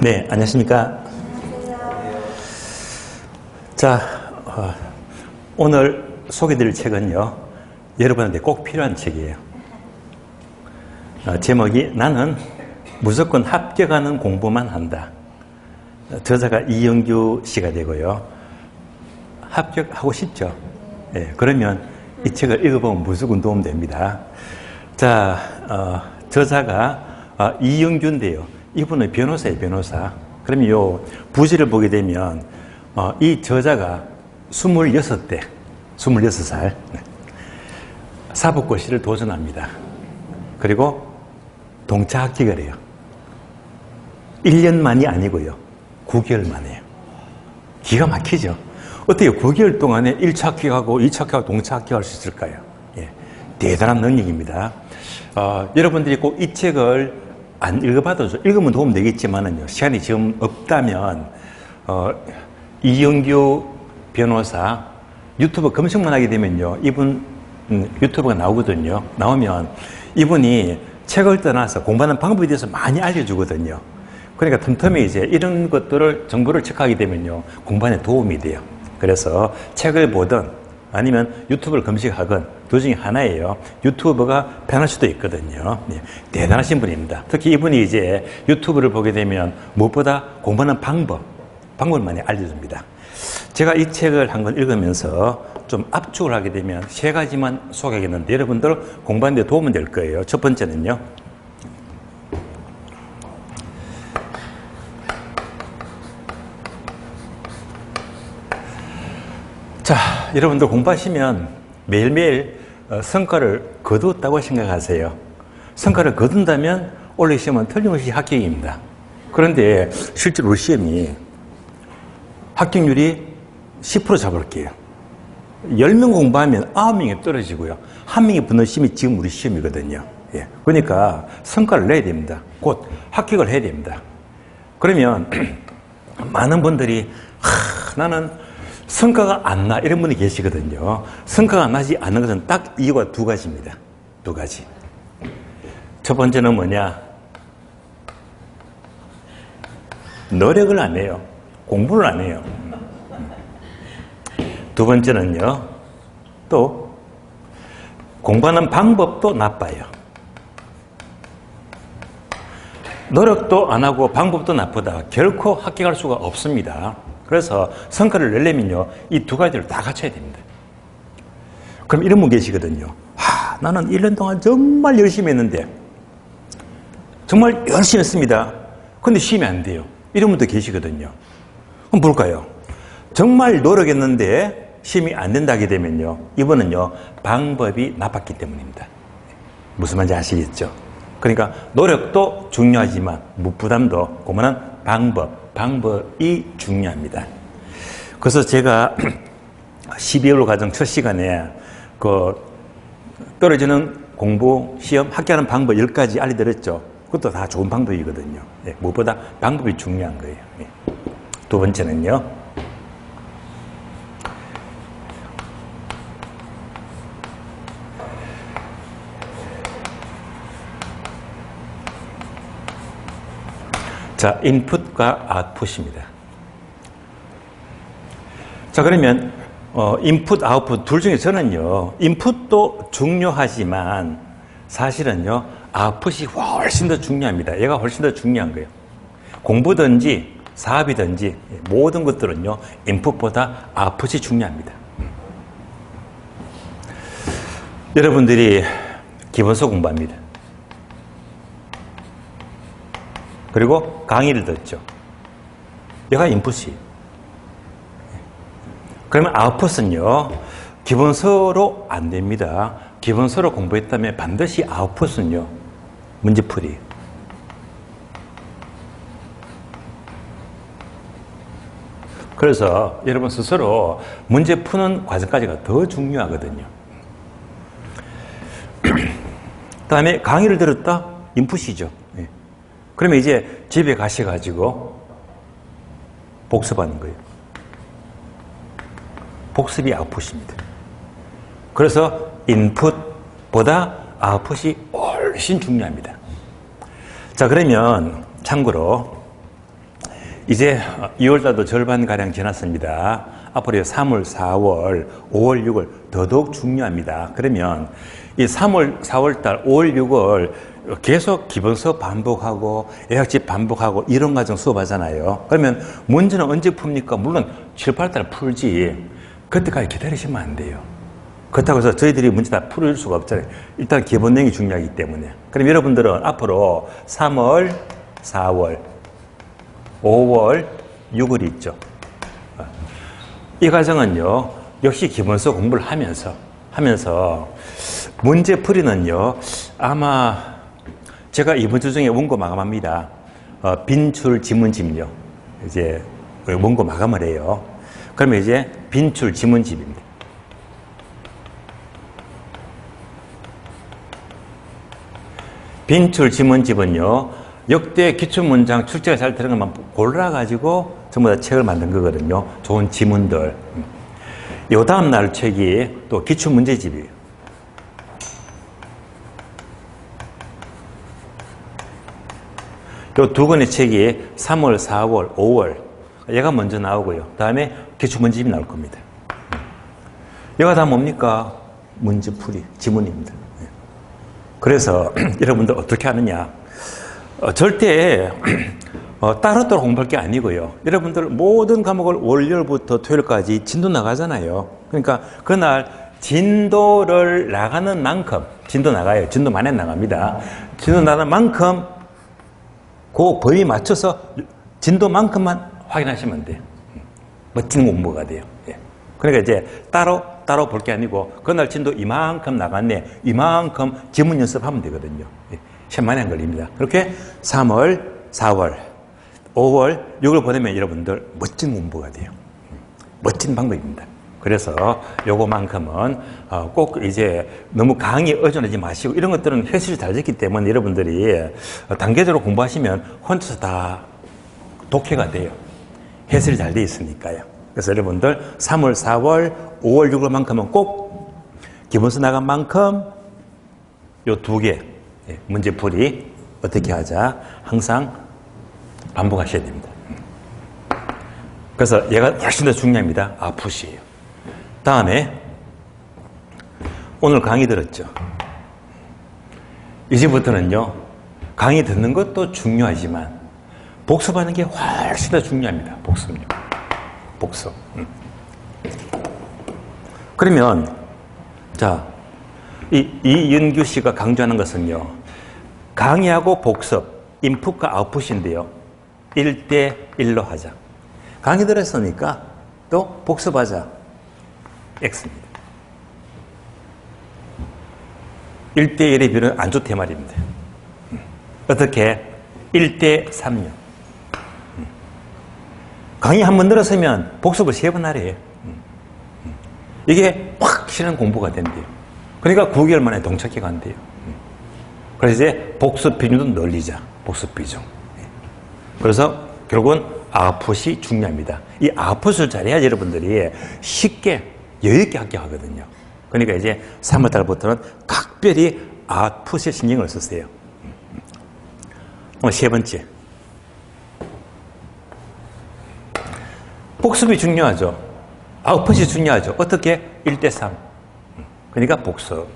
네, 안녕하십니까. 자, 오늘 소개드릴 책은요, 여러분한테 꼭 필요한 책이에요. 제목이 나는 무조건 합격하는 공부만 한다. 저자가 이영규 씨가 되고요. 합격하고 싶죠? 네, 그러면 이 책을 읽어보면 무조건 도움됩니다. 자, 저자가 이영규인데요. 이분은 변호사예요, 변호사. 그러면 요 부지를 보게 되면 이 저자가 26살 사법고시를 도전합니다. 그리고 동차 합격을 해요. 1년 만이 아니고요. 9개월 만에요. 기가 막히죠. 어떻게 9개월 동안에 1차 합격하고 2차 합격하고 동차 합격할 수 있을까요? 예, 대단한 능력입니다. 여러분들이 꼭 이 책을 안 읽어봐도 읽으면 도움 되겠지만은요, 시간이 지금 없다면 이영규 변호사 유튜브 검색만 하게 되면요, 이분 유튜브가 나오거든요. 나오면 이분이 책을 떠나서 공부하는 방법에 대해서 많이 알려주거든요. 그러니까 틈틈이 이제 이런 것들을 정보를 체크하게 되면요, 공부하는 데 도움이 돼요. 그래서 책을 보든 아니면 유튜브를 검색하건 두 중에 하나예요. 유튜버가 편할 수도 있거든요. 네, 대단하신 분입니다. 특히 이분이 이제 유튜브를 보게 되면 무엇보다 공부하는 방법을 많이 알려줍니다. 제가 이 책을 한 권 읽으면서 좀 압축을 하게 되면 3가지만 소개하겠는데 여러분들 공부하는 데 도움이 될 거예요. 첫 번째는요, 자, 여러분들 공부하시면 매일매일 성과를 거두었다고 생각하세요. 성과를 거둔다면 올해 시험은 틀림없이 합격입니다. 그런데 실제로 우리 시험이 합격률이 10% 잡을게요. 10명 공부하면 9명이 떨어지고요. 1명이 붙는 시험이 지금 우리 시험이거든요. 예. 그러니까 성과를 내야 됩니다. 곧 합격을 해야 됩니다. 그러면 많은 분들이 나는 성과가 안 나, 이런 분이 계시거든요. 성과가 나지 않는 것은 딱 이유가 2가지입니다. 2가지. 첫 번째는 뭐냐? 노력을 안 해요. 공부를 안 해요. 2번째는요, 또 공부하는 방법도 나빠요. 노력도 안 하고 방법도 나쁘다. 결코 합격할 수가 없습니다. 그래서 성과를 내려면요, 이 2가지를 다 갖춰야 됩니다. 그럼 이런 분 계시거든요. 나는 1년 동안 정말 열심히 했는데, 정말 열심히 했습니다. 근데 시험이 안 돼요. 이런 분도 계시거든요. 그럼 뭘까요? 정말 노력했는데 시험이 안 된다 하게 되면요, 이분은요, 방법이 나빴기 때문입니다. 무슨 말인지 아시겠죠? 그러니까 노력도 중요하지만 무부담도 공부하는 방법이 중요합니다. 그래서 제가 12월 과정 첫 시간에 떨어지는 공부, 시험, 합격하는 방법 10가지 알려드렸죠. 그것도 다 좋은 방법이거든요. 예, 무엇보다 방법이 중요한 거예요. 예. 2번째는요, 자, 인풋과 아웃풋입니다. 자, 그러면 인풋, 아웃풋 둘 중에 저는요, 인풋도 중요하지만 사실은요, 아웃풋이 훨씬 더 중요합니다. 얘가 훨씬 더 중요한 거예요. 공부든지 사업이든지 모든 것들은요, 인풋보다 아웃풋이 중요합니다. 여러분들이 기본서 공부합니다. 그리고 강의를 듣죠. 얘가 인풋이에요. 그러면 아웃풋은요, 기본서로 안 됩니다. 기본서로 공부했다면 반드시 아웃풋은요, 문제풀이에요. 그래서 여러분 스스로 문제 푸는 과정까지가 더 중요하거든요. 그 다음에 강의를 들었다? 인풋이죠. 그러면 이제 집에 가셔가지고 복습하는 거예요. 복습이 아웃풋입니다. 그래서 인풋보다 아웃풋이 훨씬 중요합니다. 자, 그러면 참고로 이제 2월달도 절반가량 지났습니다. 앞으로 3월, 4월, 5월, 6월 더더욱 중요합니다. 그러면 이 3월, 4월달, 5월, 6월 계속 기본수업 반복하고 예약집 반복하고 이런 과정 수업하잖아요. 그러면 문제는 언제 풉니까? 물론 7, 8달 풀지 그때까지 기다리시면 안 돼요. 그렇다고 해서 저희들이 문제 다 풀을 수가 없잖아요. 일단 기본 내용이 중요하기 때문에. 그럼 여러분들은 앞으로 3월, 4월, 5월, 6월 있죠. 이 과정은요, 역시 기본서 공부를 하면서 문제풀이는요, 아마 제가 이번 주 중에 원고 마감합니다. 빈출 지문집요. 이제 원고 마감을 해요. 그러면 이제 빈출 지문집입니다. 빈출 지문집은요, 역대 기출문장 출제가 잘 되는 것만 골라가지고 전부 다 책을 만든 거거든요. 좋은 지문들. 요 다음 날 책이 또 기출문제집이에요. 요 두 권의 책이 3월, 4월, 5월 얘가 먼저 나오고요. 다음에 기출문제집이 나올 겁니다. 얘가 다 뭡니까? 문제풀이, 지문입니다. 그래서 여러분들 어떻게 하느냐? 절대 따로따로 공부할 게 아니고요. 여러분들 모든 과목을 월요일부터 토요일까지 진도 나가잖아요. 그러니까 그날 진도를 나가는 만큼 진도 나가요. 진도 많이 나갑니다. 진도 나가는 만큼 그 범위 맞춰서 진도만큼만 확인하시면 돼요. 멋진 공부가 돼요. 그러니까 이제 따로 볼 게 아니고 그날 진도 이만큼 나갔네, 이만큼 지문 연습하면 되거든요. 시간 많이 안 걸립니다. 그렇게 3월, 4월, 5월, 6월 보내면 여러분들 멋진 공부가 돼요. 멋진 방법입니다. 그래서 요거만큼은 꼭 이제 너무 강의에 의존하지 마시고 이런 것들은 해설이 잘 됐기 때문에 여러분들이 단계적으로 공부하시면 혼자서 다 독해가 돼요. 해설이 잘 돼 있으니까요. 그래서 여러분들 3월, 4월, 5월, 6월만큼은 꼭 기본서 나간 만큼 요 두 개 문제풀이 어떻게 하자 항상 반복하셔야 됩니다. 그래서 얘가 훨씬 더 중요합니다. 아프시에요. 다음에 오늘 강의 들었죠. 이제부터는요 강의 듣는 것도 중요하지만 복습하는 게 훨씬 더 중요합니다. 복습요. 복습. 그러면 자 이윤규 씨가 강조하는 것은요 강의하고 복습, 인풋과 아웃풋인데요 1대1로 하자. 강의 들었으니까 또 복습하자. X입니다. 1대1의 비율은 안 좋대 말입니다. 어떻게? 1대3요. 강의 한 번 들었으면 복습을 3번 하래요. 이게 확실한 공부가 된대요. 그러니까 9개월 만에 동착기가 안 돼요. 그래서 이제 복습 비중도 늘리자. 복습 비중. 그래서 결국은 아웃풋이 중요합니다. 이 아웃풋을 잘해야 여러분들이 쉽게 여유있게 합격하거든요. 그러니까 이제 3월달부터는 각별히 아웃풋에 신경을 쓰세요. 세 번째. 복습이 중요하죠. 아웃풋이 중요하죠. 어떻게? 1대3. 그러니까 복습.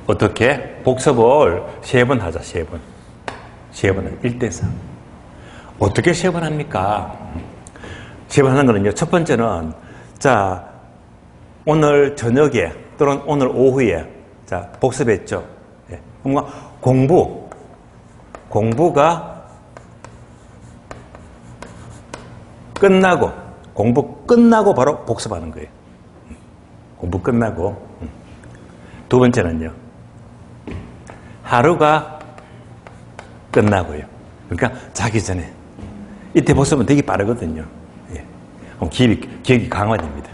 어떻게? 복습을 3번 하자, 3번. 3번은 1대3. 어떻게 3번 합니까? 3번 하는 거는요, 첫 번째는, 자, 오늘 저녁에 또는 오늘 오후에, 자, 복습했죠. 예. 뭔가 공부가 끝나고, 공부 끝나고 바로 복습하는 거예요. 공부 끝나고. 두 번째는요, 하루가 끝나고요. 그러니까 자기 전에. 이때 복습은 되게 빠르거든요. 예. 그럼 기억이 강화됩니다.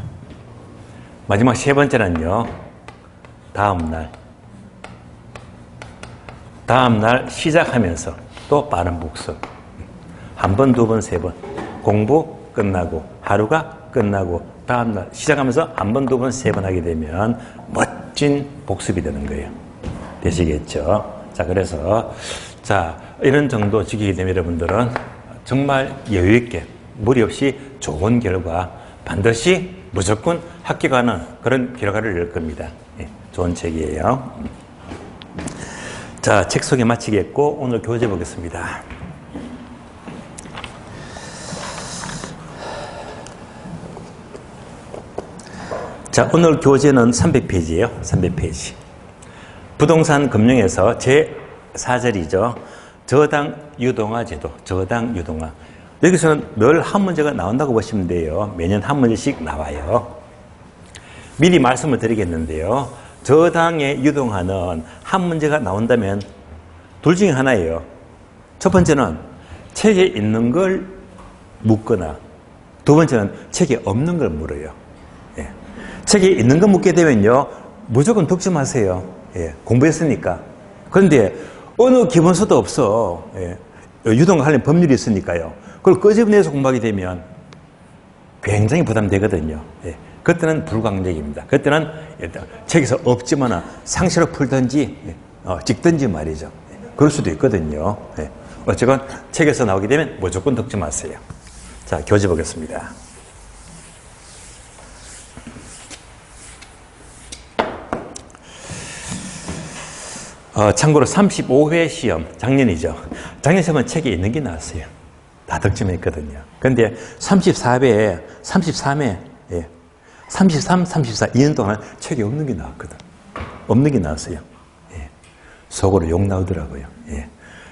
마지막 세 번째는요, 다음날 시작하면서 또 빠른 복습. 한 번, 두 번, 세 번. 공부 끝나고, 하루가 끝나고, 다음날 시작하면서 한 번, 두 번, 세 번 하게 되면 멋진 복습이 되는 거예요. 되시겠죠? 자, 그래서 자, 이런 정도 지키게 되면 여러분들은 정말 여유있게 무리 없이 좋은 결과, 반드시 무조건 합격하는 그런 결과를 낼 겁니다. 예, 좋은 책이에요. 자, 책 소개 마치겠고 오늘 교재 보겠습니다. 자, 오늘 교재는 300페이지예요. 300페이지. 부동산 금융에서 제4절이죠. 저당 유동화 제도. 저당 유동화. 여기서는 늘 한 문제가 나온다고 보시면 돼요. 매년 한 문제씩 나와요. 미리 말씀을 드리겠는데요. 저당의 유동화는 한 문제가 나온다면 둘 중에 하나예요. 첫 번째는 책에 있는 걸 묻거나 두 번째는 책에 없는 걸 물어요. 예. 책에 있는 거 묻게 되면요. 무조건 득점하세요. 예. 공부했으니까. 그런데 어느 기본서도 없어. 예. 유동화 관련 법률이 있으니까요. 그걸 끄집어내서 공부하게 되면 굉장히 부담되거든요. 예. 그때는 불광적입니다. 그때는 일단 책에서 없지만 상시로 풀든지 찍든지 말이죠. 그럴 수도 있거든요. 예. 어쨌건 책에서 나오게 되면 무조건 득점하세요. 자, 교재 보겠습니다. 참고로 35회 시험, 작년이죠. 작년 시험은 책에 있는 게 나왔어요. 다 득점했거든요. 그런데 34회, 33회, 예. 33, 34, 2년 동안 책이 없는 게 나왔거든. 없는 게 나왔어요. 예. 속으로 욕 나오더라고요. 예.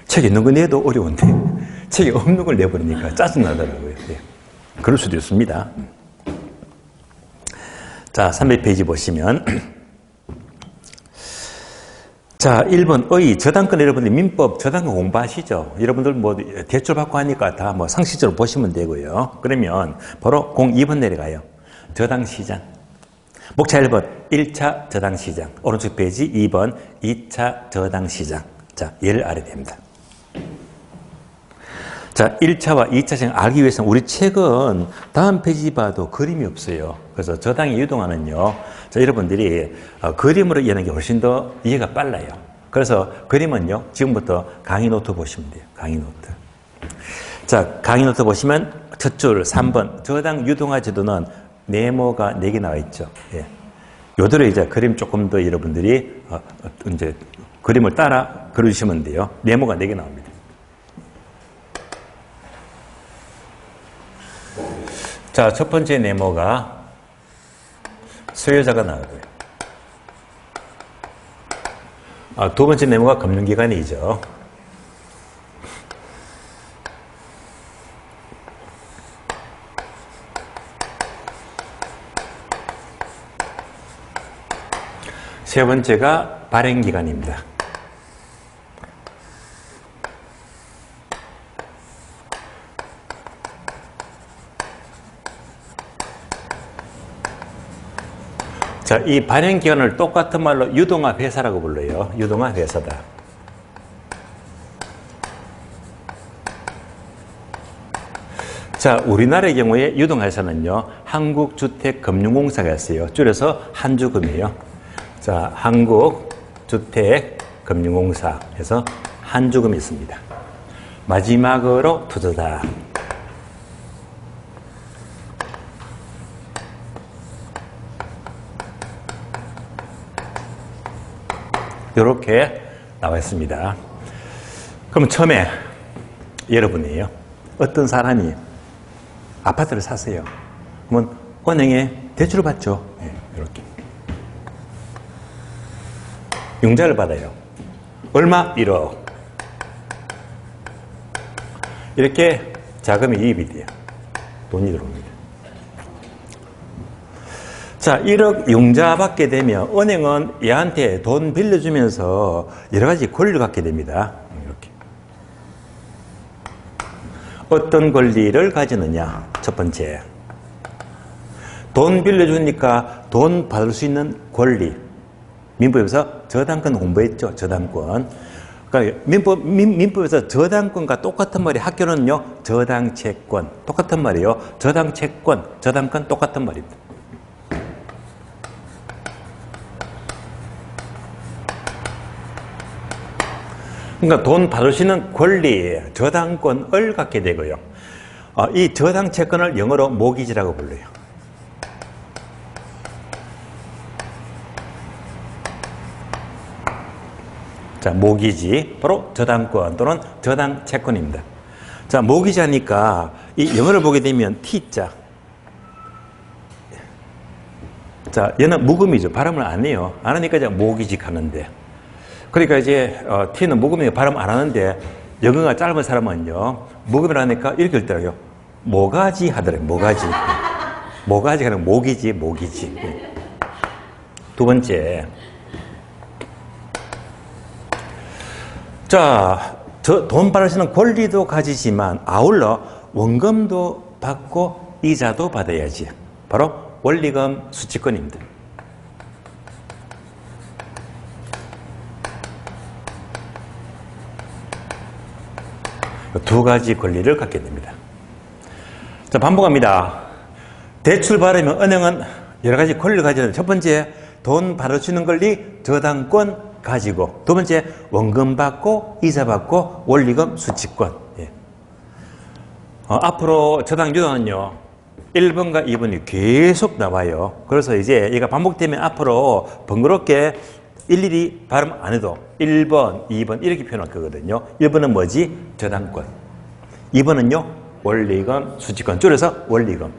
책이 있는 거 내도 어려운데, 책이 없는 걸 내버리니까 짜증나더라고요. 예. 그럴 수도 있습니다. 자, 300페이지 보시면. 자, 1번 의 저당권. 여러분들 민법 저당권 공부하시죠? 여러분들 뭐 대출 받고 하니까 다 뭐 상식적으로 보시면 되고요. 그러면 바로 02번 내려가요. 저당시장. 목차 1번 1차 저당시장. 오른쪽 페이지 2번 2차 저당시장. 자, 얘를 알아야 됩니다. 자, 1차와 2차 시장 알기 위해서는 우리 책은 다음 페이지 봐도 그림이 없어요. 그래서 저당의 유동화는요. 자, 여러분들이 그림으로 이해하는 게 훨씬 더 이해가 빨라요. 그래서 그림은요. 지금부터 강의 노트 보시면 돼요. 강의 노트. 자, 강의 노트 보시면 첫 줄 3번 저당 유동화 제도는 네모가 4개 나와 있죠. 예. 요대로 이제 그림 조금 더 여러분들이 이제 그림을 따라 그려주시면 돼요. 네모가 4개 나옵니다. 자, 첫 번째 네모가 수요자가 나오고요. 두 번째 네모가 금융기관이죠. 세 번째가 발행기관입니다. 자, 이 발행기관을 똑같은 말로 유동화회사라고 불러요. 유동화회사다. 자, 우리나라의 경우에 유동화회사는요, 한국주택금융공사가 있어요. 줄여서 한주금이에요. 자, 한국주택금융공사에서 한주금이 있습니다. 마지막으로 투자자. 이렇게 나와 있습니다. 그럼 처음에 여러분이에요. 어떤 사람이 아파트를 사세요. 그러면 은행에 대출을 받죠. 네, 이렇게. 융자를 받아요. 얼마? 1억. 이렇게 자금이 유입이 돼요. 돈이 들어옵니다. 자, 1억 융자 받게 되면 은행은 얘한테 돈 빌려주면서 여러 가지 권리를 갖게 됩니다. 이렇게. 어떤 권리를 가지느냐? 첫 번째. 돈 빌려주니까 돈 받을 수 있는 권리. 민법에서 저당권 공부했죠. 저당권. 그러니까 민법에서 저당권과 똑같은 말이 학교는요. 저당채권. 똑같은 말이에요. 저당채권, 저당권 똑같은 말입니다. 그러니까 돈 받으시는 권리, 저당권을 갖게 되고요. 이 저당 채권을 영어로 모기지라고 불러요. 자, 모기지, 바로 저당권 또는 저당 채권입니다. 자, 모기지 하니까 이 영어를 보게 되면 T자. 자, 얘는 묵음이죠. 발음을 안 해요. 안 하니까 이제 모기직 하는데. 그러니까 이제 T는 묵음이 발음 안 하는데 영어가 짧은 사람은요, 묵음을 하니까 이렇게 읽더라고요. 모가지 하더라고요. 모가지. 모가지 하는 모기지, 모기지. 두 번째. 자, 돈 받으시는 권리도 가지지만 아울러 원금도 받고 이자도 받아야지. 바로 원리금 수취권입니다. 두 가지 권리를 갖게 됩니다. 자, 반복합니다. 대출 받으면 은행은 여러 가지 권리를 가지는 첫 번째, 돈 받아주는 권리, 저당권 가지고, 두 번째, 원금 받고 이자 받고 원리금 수취권. 예. 앞으로 저당 유도는요 1번과 2번이 계속 나와요. 그래서 이제 얘가 반복되면 앞으로 번거롭게 일일이 발음 안 해도 1번, 2번 이렇게 표현할 거거든요. 1번은 뭐지? 저당권. 2번은요 원리금 수취권. 줄여서 원리금.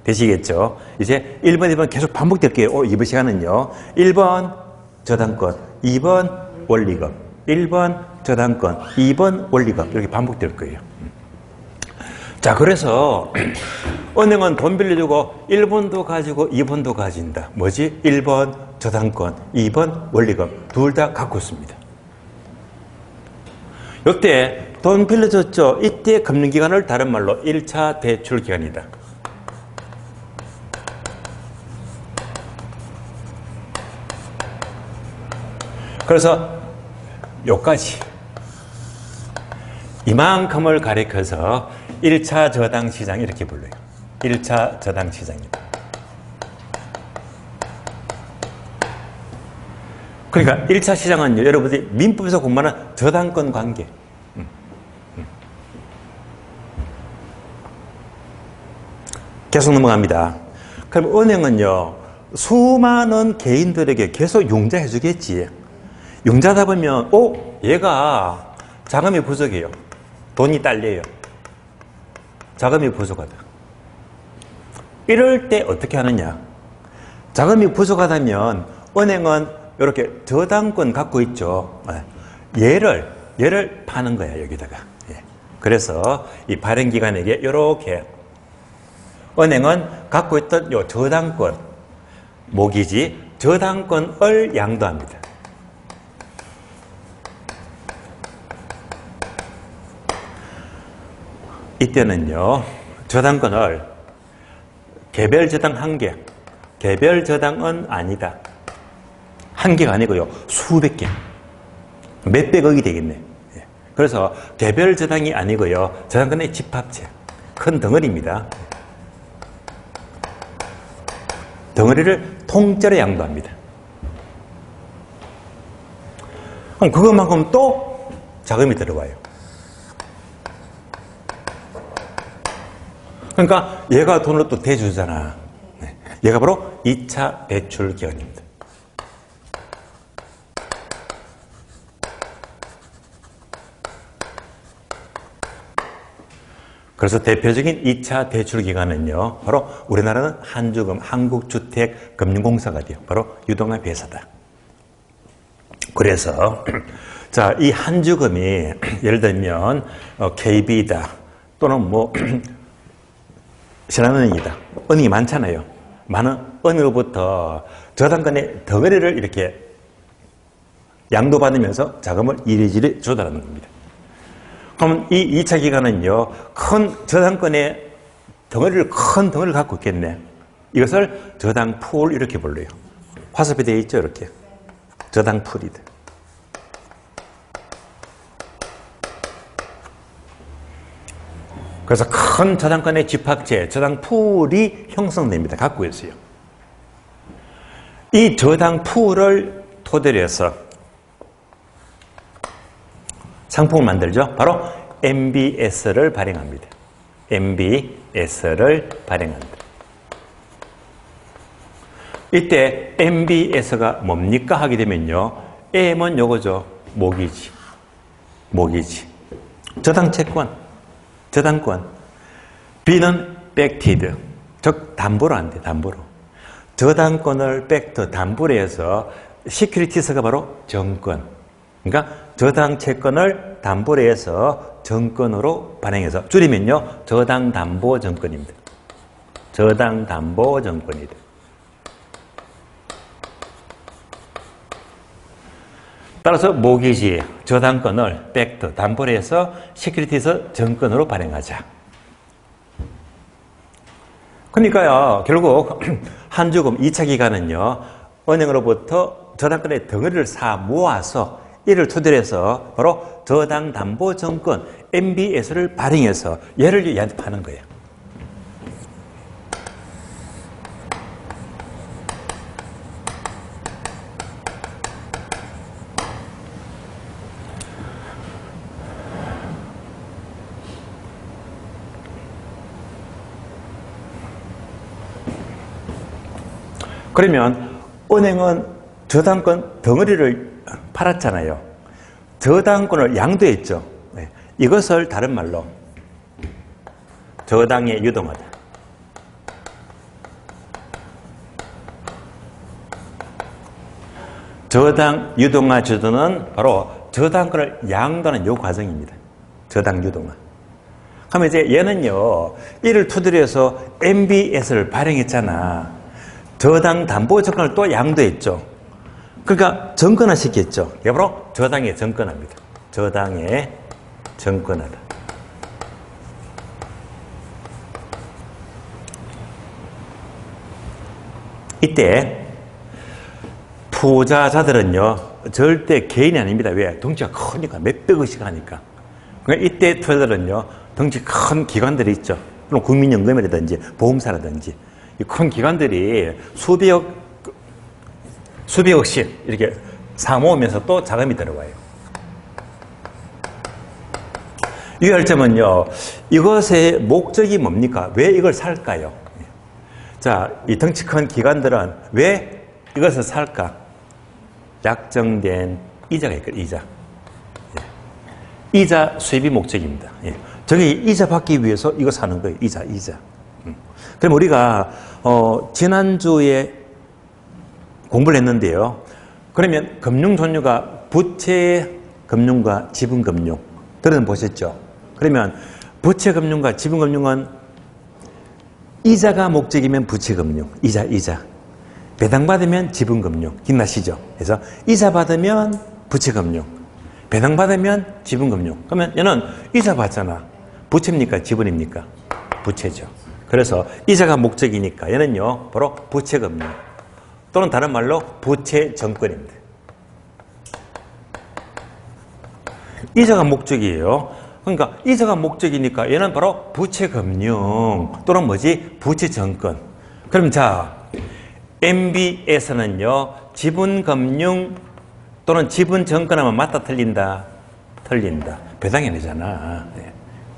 되시겠죠? 이제 1번, 2번 계속 반복될게요. 이번 시간은요 1번 저당권, 2번 원리금, 1번 저당권, 2번 원리금 이렇게 반복될 거예요. 자, 그래서 은행은 돈 빌려주고 1번도 가지고 2번도 가진다. 뭐지? 1번 저당권, 2번 원리금 둘 다 갖고 있습니다. 이때 돈 빌려줬죠. 이때 금융기관을 다른 말로 1차 대출기관이다. 그래서 요까지 이만큼을 가리켜서 1차 저당시장 이렇게 불러요. 1차 저당시장이다. 그러니까 1차 시장은요, 여러분들이 민법에서 공부하는 저당권 관계. 계속 넘어갑니다. 그럼 은행은요, 수많은 개인들에게 계속 융자해 주겠지. 융자다 보면, 얘가 자금이 부족해요. 돈이 딸려요. 자금이 부족하다. 이럴 때 어떻게 하느냐? 자금이 부족하다면 은행은 이렇게 저당권 갖고 있죠. 얘를 파는 거야, 여기다가. 그래서 이 발행기관에게 이렇게 은행은 갖고 있던 요 저당권, 모기지, 저당권을 양도합니다. 이때는요, 저당권을 개별 저당 1개, 개별 저당은 아니다. 1개가 아니고요, 수백 개, 몇백억이 되겠네. 그래서 개별 저당이 아니고요, 저당권의 집합체, 큰 덩어리입니다. 덩어리를 통째로 양도합니다. 그럼 그것만큼 또 자금이 들어와요. 그러니까 얘가 돈을 또 대주잖아. 얘가 바로 2차 대출 기관입니다. 그래서 대표적인 2차 대출 기관은요, 바로 우리나라는 한주금, 한국주택금융공사가 돼요. 바로 유동화회사다. 그래서 자, 이 한주금이 예를 들면 KB다 또는 뭐 신한은행이다. 은행이 많잖아요. 많은 은행으로부터 저당권의 덩어리를 이렇게 양도받으면서 자금을 이리저리 조달하는 겁니다. 그럼 이 2차 기관은요, 큰 저당권의 큰 덩어리를 갖고 있겠네. 이것을 저당풀 이렇게 불러요. 화살표 되어 있죠, 이렇게. 저당풀이다. 그래서 큰 저당권의 집합체, 저당풀이 형성됩니다. 갖고 있어요. 이 저당풀을 토대로 해서 상품을 만들죠. 바로 MBS를 발행합니다. MBS를 발행한다. 이때 MBS가 뭡니까 하게 되면요. M은 요거죠. 모기지. 저당채권. B는 백티드. 즉 담보로 안 돼. 담보로. 저당권을 백트 담보로 해서 시큐리티스가 바로 정권. 그러니까 저당채권을 담보로 해서 정권으로 발행해서 줄이면요. 저당담보정권입니다. 저당담보정권이다. 따라서 모기지, 저당권을 백트, 담보로 해서 시큐리티스 정권으로 발행하자. 그러니까요. 결국 한주금 2차 기간은요. 은행으로부터 저당권의 덩어리를 사 모아서 이를 토대로 해서 바로 저당담보정권 MBS를 발행해서 얘를 얘한테 파는 거예요. 그러면 은행은 저당권 덩어리를 팔았잖아요. 저당권을 양도했죠. 이것을 다른 말로 저당에 유동하다. 저당 유동화 제도는 바로 저당권을 양도하는 요 과정입니다. 저당 유동화. 그러면 이제 얘는요, 이를 토대로 해서 MBS를 발행했잖아. 저당 담보 정권을 또 양도했죠. 그러니까 정권화 시켰죠. 이게 바로 저당에 정권화입니다. 저당에 정권화다. 이때 투자자들은요, 절대 개인이 아닙니다. 왜? 덩치가 크니까, 몇백억씩 하니까. 그러니까 이때 투자자들은요, 덩치 큰 기관들이 있죠. 그럼 국민연금이라든지 보험사라든지 이 큰 기관들이 수백억씩 이렇게 사모으면서 또 자금이 들어와요. 유의할 점은요, 이것의 목적이 뭡니까? 왜 이걸 살까요? 자, 이 덩치 큰 기관들은 왜 이것을 살까? 약정된 이자가 있거든요, 이자. 이자 수입이 목적입니다. 저게 이자 받기 위해서 이거 사는 거예요, 이자. 그럼 우리가 지난주에 공부를 했는데요. 그러면 금융 종류가 부채 금융과 지분 금융 들어보셨죠? 그러면 부채 금융과 지분 금융은 이자가 목적이면 부채 금융, 이자. 배당받으면 지분 금융, 기억나시죠? 그래서 이자 받으면 부채 금융, 배당받으면 지분 금융. 그러면 얘는 이자 받잖아. 부채입니까? 지분입니까? 부채죠. 그래서 이자가 목적이니까 얘는요, 바로 부채 금융 또는 다른 말로 부채 정권입니다. 이자가 목적이에요. 그러니까 이자가 목적이니까 얘는 바로 부채 금융 또는 뭐지? 부채 정권. 그럼 자, MBS는요, 지분 금융 또는 지분 정권하면 맞다 틀린다? 틀린다. 배당이 아니잖아.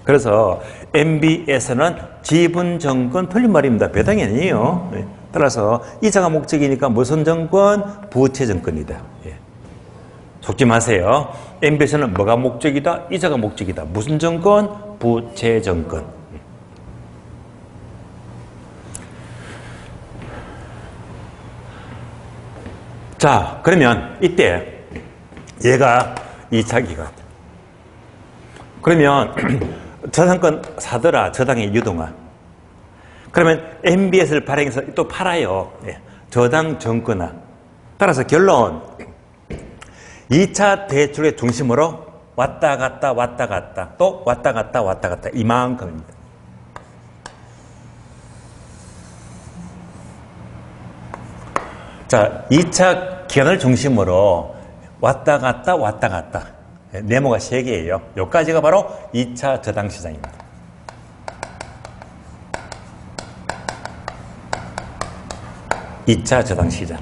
그래서 MBS는 지분 정권 틀린 말입니다. 배당이 아니에요. 따라서 이자가 목적이니까 무슨 정권? 부채 정권이다. 속지 마세요. MBS는 뭐가 목적이다? 이자가 목적이다. 무슨 정권? 부채 정권. 자, 그러면 이때 얘가 2차 기간. 그러면 저당권 사더라. 저당의 유동화. 그러면 MBS를 발행해서 또 팔아요. 저당 정권화. 따라서 결론 2차 대출의 중심으로 왔다 갔다 또 왔다 갔다 이만큼입니다. 자, 2차 기간을 중심으로 왔다 갔다 네모가 3개예요. 여기까지가 바로 2차 저당시장입니다. 이 차 저당시장.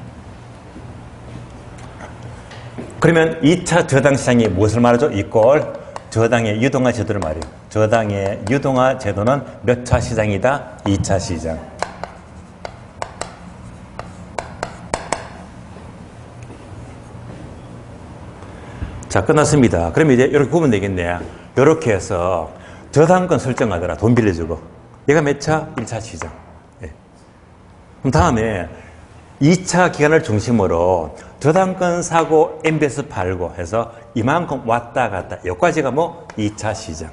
그러면 2차 저당시장이 무엇을 말하죠? 이꼴 저당의 유동화 제도를 말해요. 저당의 유동화 제도는 몇 차 시장이다? 2차 시장. 자, 끝났습니다. 그러면 이제 이렇게 보면 되겠네. 이렇게 해서 저당권 설정하더라. 돈 빌려주고. 얘가 몇 차? 1차 시장. 예. 그럼 다음에 2차 기간을 중심으로 저당권 사고 MBS 팔고 해서 이만큼 왔다 갔다. 여기까지가 뭐 2차 시장.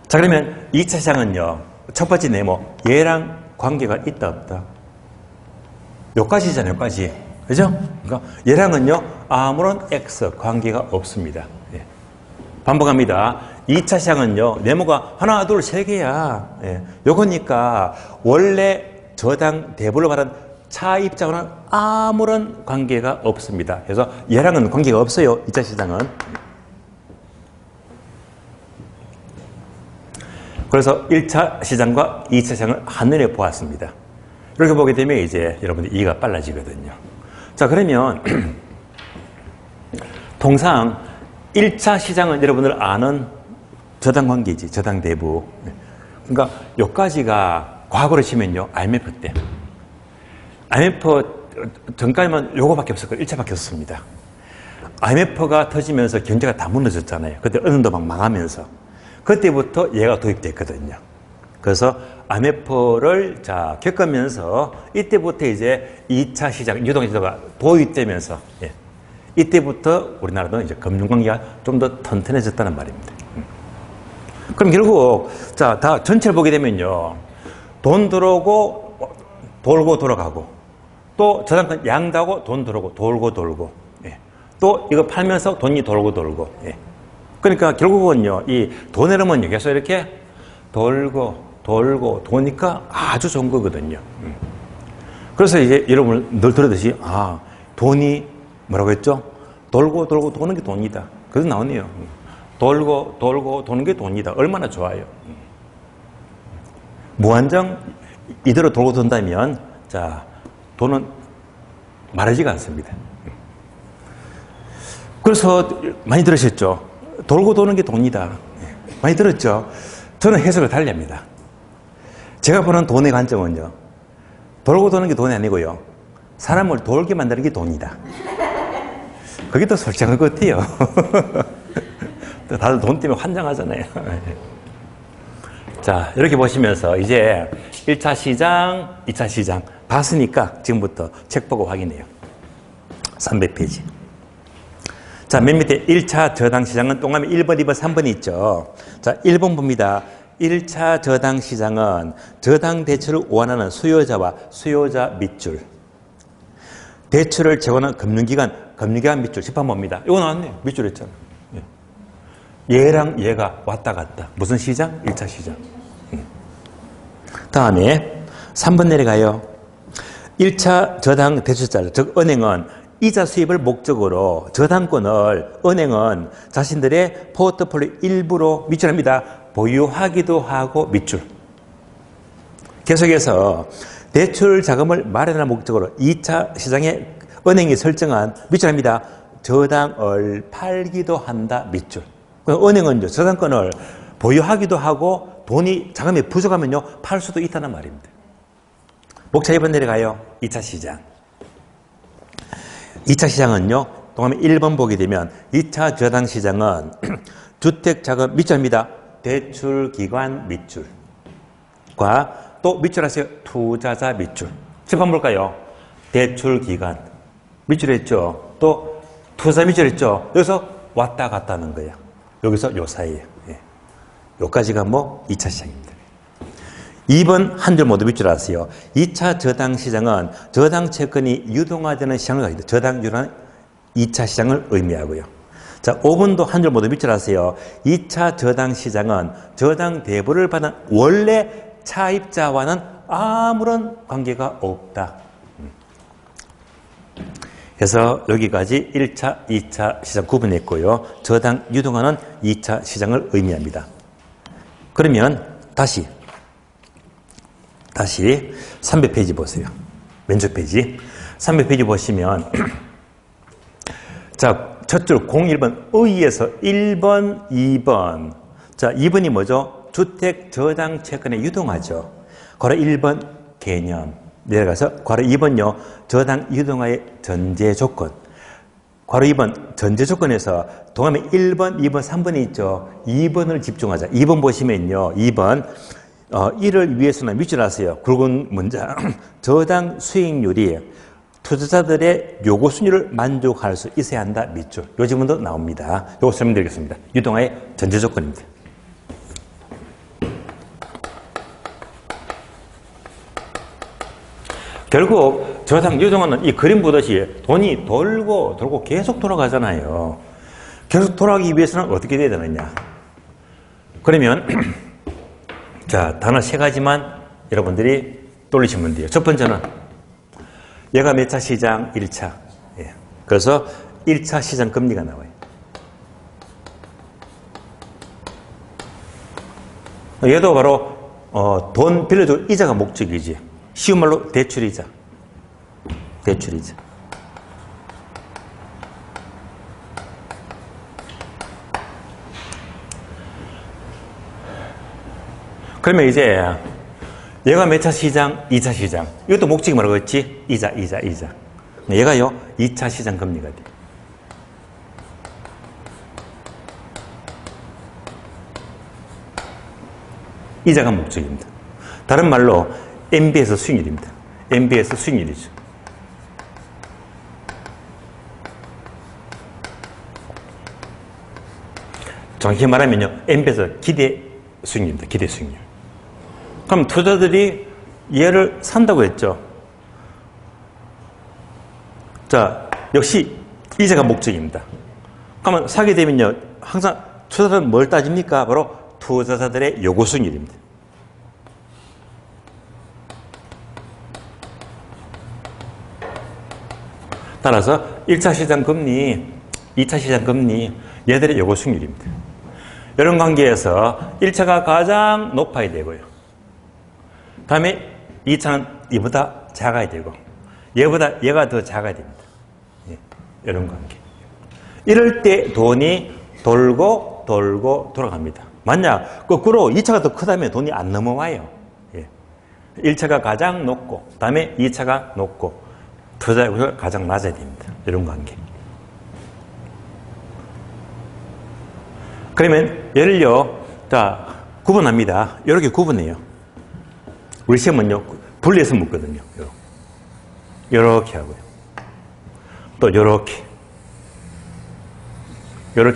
자, 그러면 2차 시장은요. 첫 번째 네모. 얘랑 관계가 있다 없다? 여기까지잖아요. 여기까지. 그죠? 그러니까 얘랑은요. 아무런 X 관계가 없습니다. 예. 반복합니다. 2차 시장은요. 네모가 하나, 둘, 세 개야. 예. 요거니까 원래 저당 대부를 말한 차 입장과는 아무런 관계가 없습니다. 그래서 얘랑은 관계가 없어요. 2차 시장은. 그래서 1차 시장과 2차 시장을 한눈에 보았습니다. 이렇게 보게 되면 이제 여러분들 이해가 빨라지거든요. 자, 그러면 통상 1차 시장은 여러분들 아는 저당 관계지. 저당 대부. 그러니까 여기까지가 과거로 치면요. IMF 때. IMF 전까지만 요거밖에 없었고 1차밖에 없었습니다. IMF가 터지면서 경제가 다 무너졌잖아요. 그때 은행도 막 망하면서. 그때부터 얘가 도입됐거든요. 그래서 IMF를 자 겪으면서 이때부터 이제 2차 시장 유동제도가 도입되면서 예. 이때부터 우리나라도 이제 금융관계가 좀 더 튼튼해졌다는 말입니다. 그럼 결국 자 다 전체를 보게 되면요. 돈 들어오고 돌고 돌아가고 또 저당권 양다고 돈 들어오고 돌고 돌고 예. 또 이거 팔면서 돈이 돌고 돌고 예. 그러니까 결국은요. 이 돈의 흐름은요. 계속 이렇게 돌고 돌고 도니까 아주 좋은 거거든요. 그래서 이제 여러분 늘 들었듯이 아 돈이 뭐라고 했죠? 돌고 돌고 도는 게 돈이다. 그래서 나오네요. 돌고 돌고 도는 게 돈이다. 얼마나 좋아요. 무한정 이대로 돌고 돈다면 자 돈은 마르지가 않습니다. 그래서 많이 들으셨죠? 돌고 도는 게 돈이다. 많이 들었죠? 저는 해석을 달리 합니다. 제가 보는 돈의 관점은요. 돌고 도는 게 돈이 아니고요. 사람을 돌게 만드는 게 돈이다. 그게 더 솔직한 것 같아요. 다들 돈 때문에 환장하잖아요. 자, 이렇게 보시면서 이제 1차 시장, 2차 시장 봤으니까 지금부터 책 보고 확인해요. 300페이지. 자, 맨 밑에 1차 저당 시장은 동그라미 1번, 2번, 3번이 있죠. 자, 1번 봅니다. 1차 저당 시장은 저당 대출을 원하는 수요자와 수요자 밑줄. 대출을 제공하는 금융기관 밑줄. 집합 봅니다. 이거 나왔네요. 밑줄 했잖아. 얘랑 얘가 왔다 갔다. 무슨 시장? 1차 시장. 다음에 3번 내려가요. 1차 저당 대출자, 즉 은행은 이자 수입을 목적으로 저당권을 은행은 자신들의 포트폴리오 일부로 밑줄합니다. 보유하기도 하고 밑줄. 계속해서 대출 자금을 마련할 목적으로 2차 시장에 은행이 설정한 밑줄합니다. 저당을 팔기도 한다. 밑줄. 은행은 저당권을 보유하기도 하고 돈이 자금이 부족하면요 팔 수도 있다는 말입니다. 목차 2번 내려가요. 2차 시장. 2차 시장은요. 동그라미 1번 보게 되면 2차 저당 시장은 주택자금 밑줄입니다. 대출기관 밑줄과 또 밑줄하세요. 투자자 밑줄. 집합 볼까요? 대출기관 밑줄 했죠. 또 투자 밑줄 했죠. 여기서 왔다 갔다 하는 거예요. 여기서 요 사이에. 예. 요까지가 뭐 2차 시장입니다. 2번 한 줄 모두 밑줄 아세요. 2차 저당 시장은 저당 채권이 유동화되는 시장을 가리켜 저당 유동화 2차 시장을 의미하고요. 자, 5번도 한 줄 모두 밑줄 아세요. 2차 저당 시장은 저당 대부를 받은 원래 차입자와는 아무런 관계가 없다. 그래서 여기까지 1차, 2차 시장 구분했고요. 저당 유동화는 2차 시장을 의미합니다. 그러면 다시 300페이지 보세요. 왼쪽 페이지. 300페이지 보시면 자, 첫 줄 01번 의에서 1번, 2번. 자, 2번이 뭐죠? 주택 저당 채권에 유동하죠. 괄호 1번 개념. 내려가서 괄호 2번요. 저당 유동화의 전제 조건. 괄호 2번 전제 조건에서 동함에 1번, 2번, 3번이 있죠. 2번을 집중하자. 2번 보시면요. 2번 이를 위해서는 밑줄 하세요. 굵은 문장. 저당 수익률이 투자자들의 요구 순위를 만족할 수 있어야 한다. 밑줄. 요 지문도 나옵니다. 요거 설명드리겠습니다. 유동화의 전제 조건입니다. 결국 저당 유동화는 이 그림 보듯이 돈이 돌고 돌고 계속 돌아가잖아요. 계속 돌아가기 위해서는 어떻게 돼야 되느냐. 그러면 자, 단어 세 가지만 여러분들이 떠올리시면 돼요. 첫 번째는 얘가 몇 차 시장? 1차. 예. 그래서 1차 시장 금리가 나와요. 얘도 바로 돈 빌려줄 이자가 목적이지. 쉬운 말로 대출이자. 대출이자. 그러면 이제 얘가 몇 차 시장? 2차 시장. 이것도 목적이 뭐라고 했지? 이자. 얘가요 2차 시장 금리가 돼. 이자가 목적입니다. 다른 말로 MB에서 수익률입니다. MB에서 수익률이죠. 정확히 말하면요, MB에서 기대 수익률입니다. 기대 수익률. 그럼 투자들이 얘를 산다고 했죠. 자, 역시 이자가 목적입니다. 그러면 사게 되면요, 항상 투자자들은 뭘 따집니까? 바로 투자자들의 요구 수익률입니다. 따라서 1차 시장 금리, 2차 시장 금리, 얘들의 요구 수익률입니다. 이런 관계에서 1차가 가장 높아야 되고요. 다음에 2차는 이보다 작아야 되고, 얘보다 얘가 더 작아야 됩니다. 예, 이런 관계. 이럴 때 돈이 돌고 돌아갑니다. 만약 거꾸로 2차가 더 크다면 돈이 안 넘어와요. 예. 1차가 가장 높고, 다음에 2차가 높고, 투자율이 가장 낮아야 됩니다. 이런 관계. 그러면 얘를요, 자, 구분합니다. 이렇게 구분해요. 우리 시험은요, 분리해서 묻거든요. 이렇게 하고요. 또 이렇게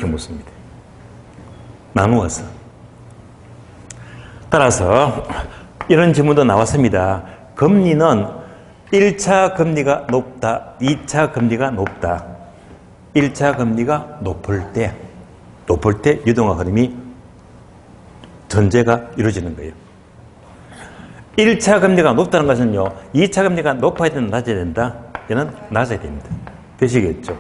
묻습니다. 나누어서. 따라서 이런 질문도 나왔습니다. 금리는 1차 금리가 높다, 2차 금리가 높다. 1차 금리가 높을 때 유동화 흐름이 전제가 이루어지는 거예요. 1차 금리가 높다는 것은요, 2차 금리가 높아야 된다, 낮아야 된다? 얘는 낮아야 됩니다. 되시겠죠?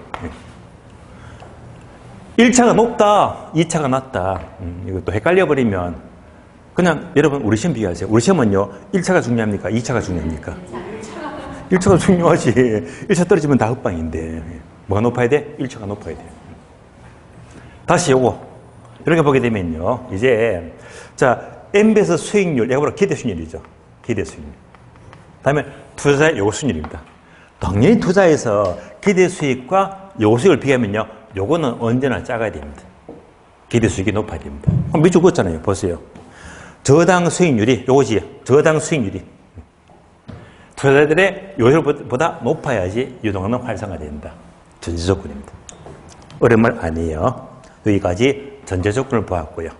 1차가 높다, 2차가 낮다. 이것도 헷갈려버리면 그냥 여러분 우리 시험 비교하세요. 우리 시험은요, 1차가 중요합니까? 2차가 중요합니까? 1차가 중요하지. 1차 떨어지면 다 흑방인데. 뭐가 높아야 돼? 1차가 높아야 돼. 다시 요거 이렇게 보게 되면요, 이제 자, MB에서 수익률, 얘가 바로 기대 수익률이죠. 기대 수익률. 다음에 투자자의 요구 수익률입니다. 당연히 투자에서 기대 수익과 요구 수익을 비교하면요, 요거는 언제나 작아야 됩니다. 기대 수익이 높아야 됩니다. 그럼 밑줄 그었잖아요. 보세요. 저당 수익률이 요거지. 저당 수익률이 투자자들의 요율보다 높아야지 유동화는 활성화된다. 전제 조건입니다. 어려운 말 아니에요. 여기까지 전제 조건을 보았고요.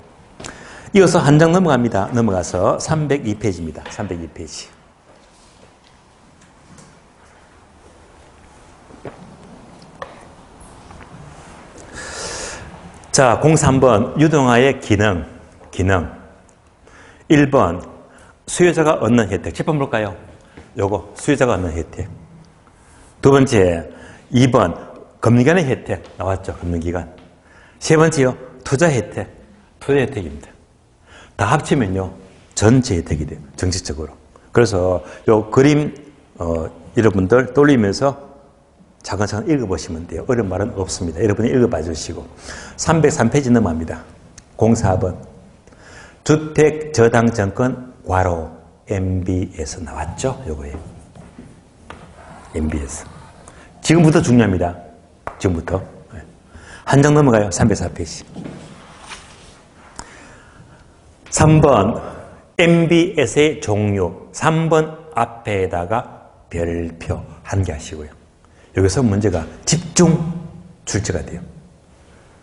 이어서 한 장 넘어갑니다. 넘어가서 302페이지입니다. 302페이지. 자, 03번 유동화의 기능. 1번 수요자가 얻는 혜택. 10번 볼까요? 요거 수요자가 얻는 혜택. 두 번째 2번 금리기간의 혜택. 나왔죠. 금리기간. 세 번째요, 투자 혜택입니다. 다 합치면요, 전체 혜택이 돼요. 정책적으로. 그래서 요 그림, 여러분들 떠올리면서 차근차근 읽어보시면 돼요. 어려운 말은 없습니다. 여러분이 읽어봐 주시고. 303페이지 넘어갑니다. 04번. 주택저당정권 괄호 MBS 나왔죠? 요거예요. MBS. 지금부터 중요합니다. 지금부터. 한 장 넘어가요. 304페이지. 3번 MBS의 종류. 3번 앞에다가 별표 한 개 하시고요. 여기서 문제가 집중 출제가 돼요.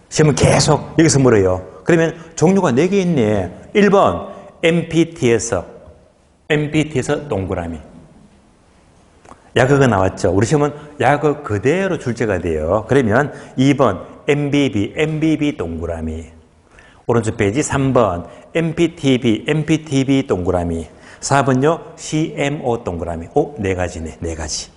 시험은 계속 여기서 물어요. 그러면 종류가 4개 있네. 1번 MPT에서 동그라미. 약어가 나왔죠. 우리 시험은 약어 그대로 출제가 돼요. 그러면 2번 MBB 동그라미. 오른쪽 페이지 3번 MPTB 동그라미. 4번요 CMO 동그라미. 네 가지네. 4가지.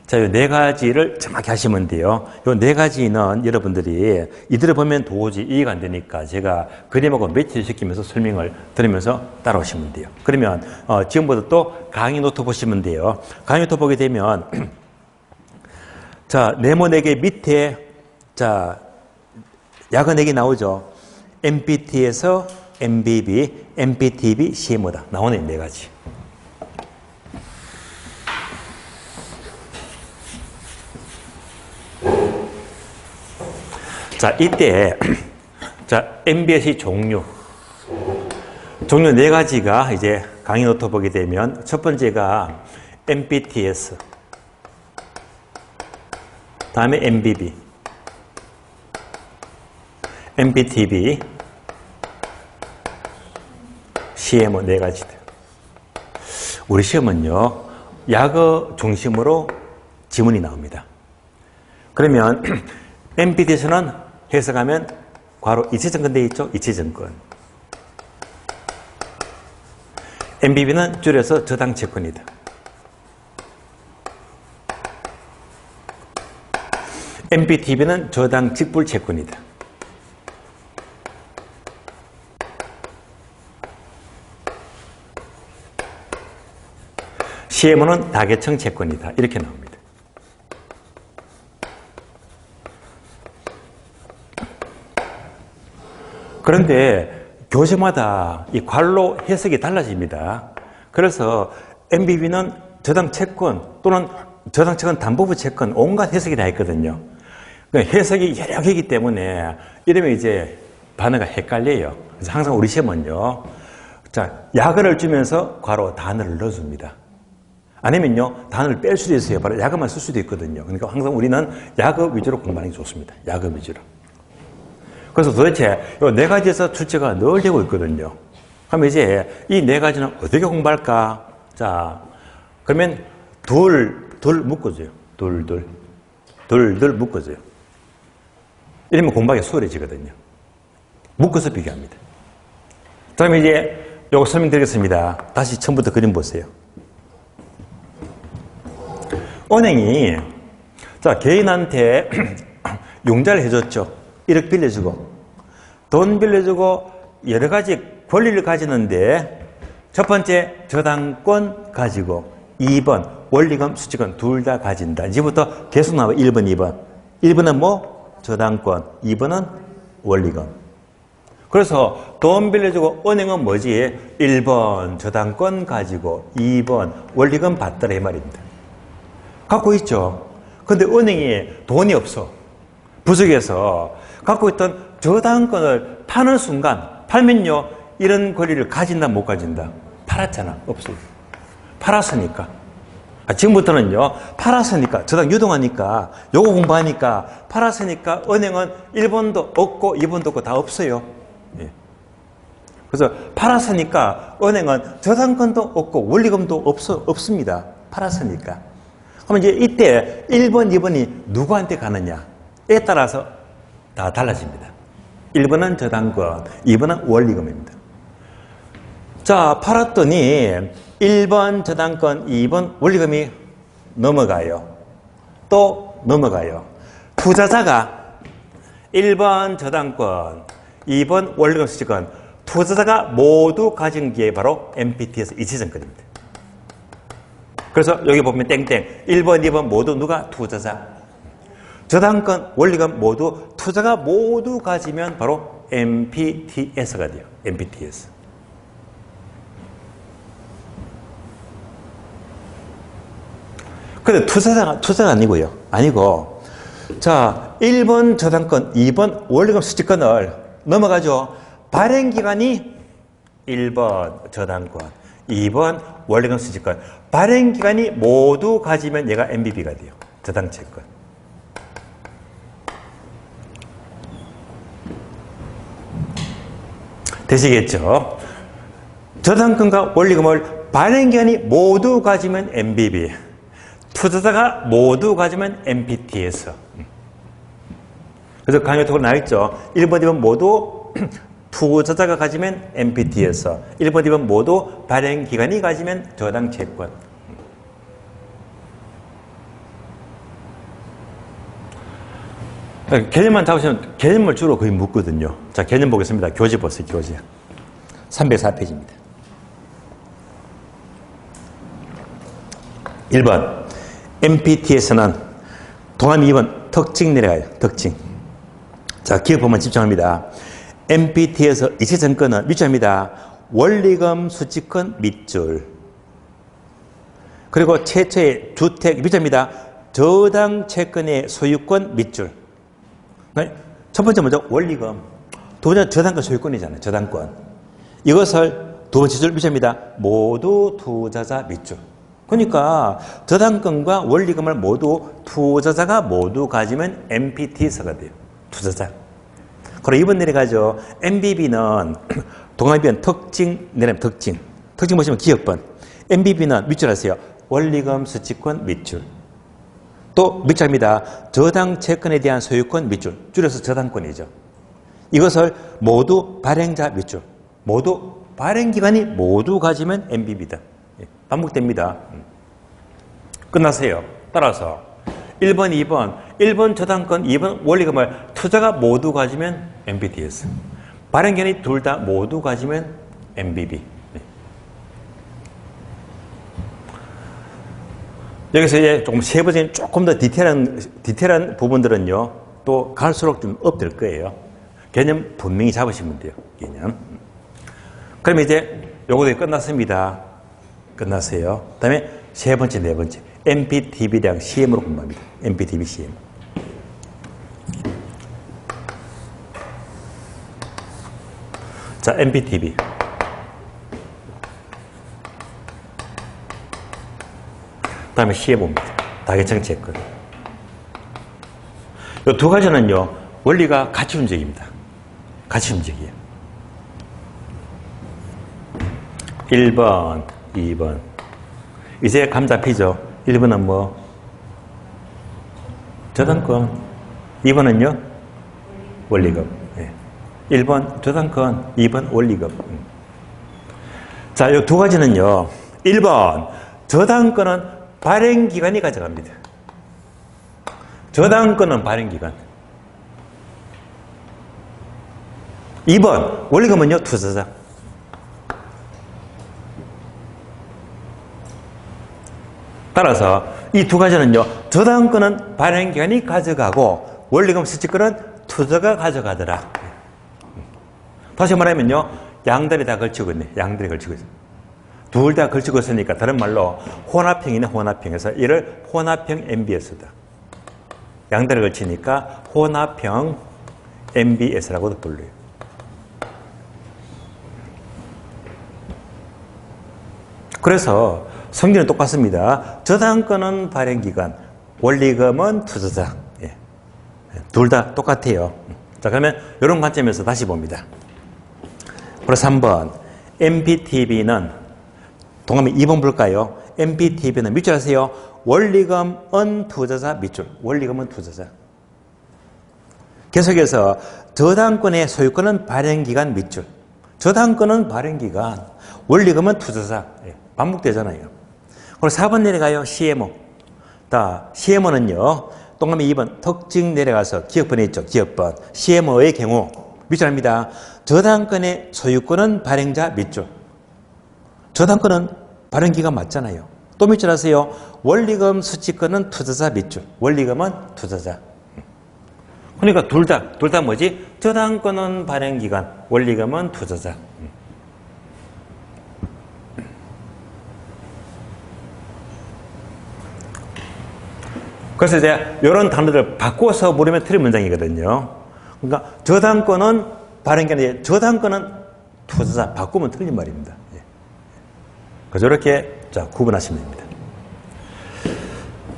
자, 이 4가지를 정확히 하시면 돼요. 이 4가지는 여러분들이 이들을 보면 도저히 이해가 안 되니까 제가 그림하고 매치를 시키면서 설명을 들으면서 따라오시면 돼요. 그러면 지금부터 또 강의 노트 보시면 돼요. 강의 노트 보게 되면 자, 네모 4개 밑에 자, 약어 4개 나오죠. MPT에서 MBB, MPTB, CMO다. 나오네, 4가지. 자, 이때, 자, MBS의 종류 4가지가 이제 강의 노트 보게 되면 첫 번째가 MPTS, 다음에 MBB, MPTB, CMO 4가지들. 우리 시험은요, 약어 중심으로 지문이 나옵니다. 그러면 MPT에서는 해석하면 괄호 이체증권 되어 있죠? 이체증권. MBB는 줄여서 저당채권이다. MPTB는 저당직불채권이다. CMO는 다계층 채권이다. 이렇게 나옵니다. 그런데 교재마다 이 괄호 해석이 달라집니다. 그래서 MBB는 저당 채권 또는 저당 채권 담보부 채권 온갖 해석이 다 있거든요. 그러니까 해석이 여러 개이기 때문에 이러면 이제 반어가 헷갈려요. 그래서 항상 우리 시험은요. 자, 약어를 주면서 괄호 단어를 넣어줍니다. 아니면요, 단어를 뺄 수도 있어요. 바로 약어만 쓸 수도 있거든요. 그러니까 항상 우리는 약어 위주로 공부하는 게 좋습니다. 약어 위주로. 그래서 도대체 이 4가지에서 출제가 늘 되고 있거든요. 그럼 이제 이 4가지는 어떻게 공부할까? 자, 그러면 둘 묶어줘요. 둘 묶어줘요. 이러면 공부하기 수월해지거든요. 묶어서 비교합니다. 다음에 이제 요거 설명드리겠습니다. 다시 처음부터 그림 보세요. 은행이 자, 개인한테 융자를 해줬죠. 1억 빌려주고 돈 빌려주고 여러 가지 권리를 가지는데 첫 번째 저당권 가지고 2번 원리금, 수익금 둘 다 가진다. 이제부터 계속 나와 1번, 2번. 1번은 뭐? 저당권. 2번은 원리금. 그래서 돈 빌려주고 은행은 뭐지? 1번 저당권 가지고 2번 원리금 받더라 이 말입니다. 갖고 있죠. 근데 은행이 돈이 없어. 부족해서 갖고 있던 저당권을 파는 순간 팔면요 이런 권리를 가진다 못 가진다? 팔았잖아. 없어요. 팔았으니까. 지금부터는요 팔았으니까 저당 유동하니까 요거 공부하니까 팔았으니까 은행은 1번도 없고 2번도 없고 다 없어요. 예. 그래서 팔았으니까 은행은 저당권도 없고 원리금도 없습니다. 팔았으니까. 그러면 이제 이때 1번, 2번이 누구한테 가느냐에 따라서 다 달라집니다. 1번은 저당권, 2번은 원리금입니다. 자, 팔았더니 1번 저당권, 2번 원리금이 넘어가요. 또 넘어가요. 투자자가 1번 저당권, 2번 원리금 수익권, 투자자가 모두 가진 게 바로 MPT에서 이체증권입니다. 그래서 여기 보면 땡땡 1번, 2번 모두 누가? 투자자. 저당권, 원리금 모두 투자가 모두 가지면 바로 MPTS가 돼요. MPTS. 근데 투자가 아니고요. 아니고, 자, 1번 저당권, 2번 원리금 수취권을 넘어가죠. 발행기간이 1번 저당권, 2번 원리금 수취권. 발행기간이 모두 가지면 얘가 MBB가 돼요. 저당채권. 되시겠죠? 저당권과 원리금을 발행기간이 모두 가지면 MBB. 투자자가 모두 가지면 MPTS. 그래서 강의 톡으로 나와있죠. 1번, 2번 모두 투자자가 가지면 MPTS. 1번, 2번 모두 발행기관이 가지면 저당채권. 개념만 잡으시면 개념을 주로 거의 묻거든요. 자, 개념 보겠습니다. 교재 보세요. 교재. 304페이지입니다. 1번. MPTS는 동함 2번 특징 내려가요. 특징. 자, 기업부만 집중합니다. MPTS 이체증권은 밑줄입니다. 원리금 수취권 밑줄. 그리고 최초의 주택 밑줄입니다. 저당채권의 소유권 밑줄. 첫 번째 먼저 원리금. 두 번째 저당권 소유권이잖아요. 저당권. 이것을 두 번째 줄 밑줄입니다. 모두 투자자 밑줄. 그러니까 저당권과 원리금을 모두 투자자가 모두 가지면 MPTS가 돼요. 투자자. 그리고 2번 내려가죠. MBB는 동합변 특징 내려면 특징. 특징 보시면 기업번. MBB는 밑줄 하세요. 원리금 수취권 밑줄. 또 밑줄입니다. 저당채권에 대한 소유권 밑줄. 줄여서 저당권이죠. 이것을 모두 발행자 밑줄. 모두 발행기관이 모두 가지면 MBB다. 반복됩니다. 끝나세요. 따라서 1번, 2번, 1번 저당권, 2번 원리금을 투자가 모두 가지면 MPTS. 발행기관이 둘 다 모두 가지면 MBB. 여기서 이제 조금 세부적인 조금 더 디테일한 부분들은요, 또 갈수록 좀 업될 거예요. 개념 분명히 잡으시면 돼요. 개념. 그럼 이제 요거도 끝났습니다. 끝났어요. 그 다음에 세 번째, 네 번째. MPTB랑 CM으로 공부합니다. MPTB, CM. 자, MPTB. 그 다음에 CM입니다. 다계층채권. 이 두 가지는요, 원리가 같이 움직입니다. 같이 움직여요. 1번, 2번. 이제 감 잡히죠? 1번은 뭐? 저당권. 2번은요? 원리금. 네. 1번 저당권, 2번 원리금. 자, 이 두 가지는요. 1번, 저당권은 발행기관이 가져갑니다. 저당권은 발행기관. 2번, 원리금은요, 투자자. 따라서 이 두 가지는요, 저당권은 발행기관이 가져가고 원리금 수취권은 투자가 가져가더라. 다시 말하면요, 양다리 다 걸치고 있네. 양다리 걸치고 있어. 둘 다 걸치고 있으니까 다른 말로 혼합형이네. 혼합형에서 이를 혼합형 MBS다. 양다리 걸치니까 혼합형 MBS라고도 불러요. 그래서 성질은 똑같습니다. 저당권은 발행기관, 원리금은 투자자. 예. 둘 다 똑같아요. 자, 그러면 이런 관점에서 다시 봅니다. 그래서 3번, MPTB는, 동함이 2번 볼까요? MPTB는 밑줄 하세요. 원리금은 투자자 밑줄. 원리금은 투자자. 계속해서 저당권의 소유권은 발행기관 밑줄. 저당권은 발행기관, 원리금은 투자자. 예. 반복되잖아요. 그리고 4번 내려가요. CMO. CMO는요. 동그라미 2번 특징 내려가서 기업번에 있죠. 기업번. CMO의 경우 밑줄입니다. 저당권의 소유권은 발행자 밑줄. 저당권은 발행기관 맞잖아요. 또 밑줄 하세요. 원리금 수취권은 투자자 밑줄. 원리금은 투자자. 그러니까 둘 다 뭐지? 저당권은 발행기관, 원리금은 투자자. 그래서 이제 이런 단어들을 바꿔서 물으면 틀린 문장이거든요. 그러니까 저당권은 발행기관인데 저당권은 투자자 바꾸면 틀린 말입니다. 그래서 이렇게 자 구분하시면 됩니다.